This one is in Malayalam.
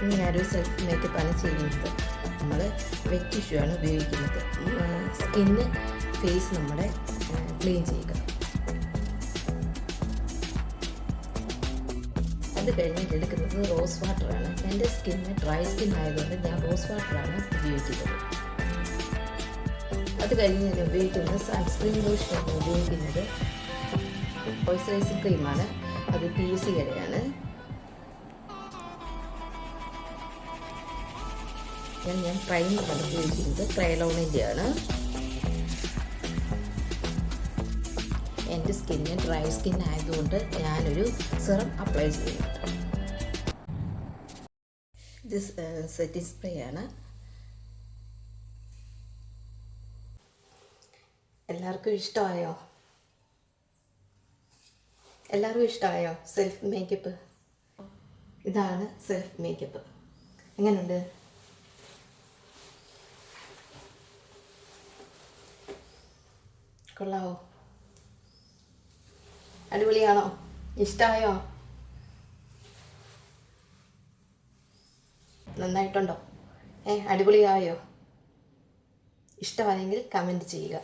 ഇനി ഞാനൊരു സെൽഫ് മേക്കപ്പാണ് ചെയ്യുന്നത്. നമ്മൾ വെറ്റ് ടിഷ്യൂ ആണ് ഉപയോഗിക്കുന്നത്. സ്കിന്ന് ഫേസ് നമ്മുടെ ക്ലീൻ ചെയ്യുക. അത് കഴിഞ്ഞ് എടുക്കുന്നത് റോസ് വാട്ടറാണ്. എൻ്റെ സ്കിന്ന് ഡ്രൈ സ്കിൻ ആയതുകൊണ്ട് ഞാൻ റോസ് വാട്ടറാണ് ഉപയോഗിക്കുന്നത്. അത് കഴിഞ്ഞ് ഞാൻ ഉപയോഗിക്കുന്നത് സൺസ്ക്രീൻ ലോഷനാണ് ഉപയോഗിക്കുന്നത്. മോയ്സ്ചറൈസിങ് ക്രീമാണ്. അത് PCയുടെയാണ്. ഞാൻ പ്രൈമറാണ് ഉപയോഗിക്കുന്നത്. ക്രയോണിൻ്റെയാണ്. എൻ്റെ സ്കിന്ന് ഡ്രൈ സ്കിൻ ആയതുകൊണ്ട് ഞാനൊരു സിറം അപ്ലൈ ചെയ്യുന്നുണ്ട്. ഇത് സെറ്റിംഗ് സ്പ്രേ ആണ്. എല്ലാവർക്കും ഇഷ്ടമായോ സെൽഫ് മേക്കപ്പ്? ഇതാണ് സെൽഫ് മേക്കപ്പ്. എങ്ങനെയുണ്ട്? കൊള്ളാവോ? അടിപൊളിയാണോ? ഇഷ്ടമായോ? നന്നായിട്ടുണ്ടോ? അടിപൊളിയായോ? ഇഷ്ടമായെങ്കിൽ കമൻറ്റ് ചെയ്യുക.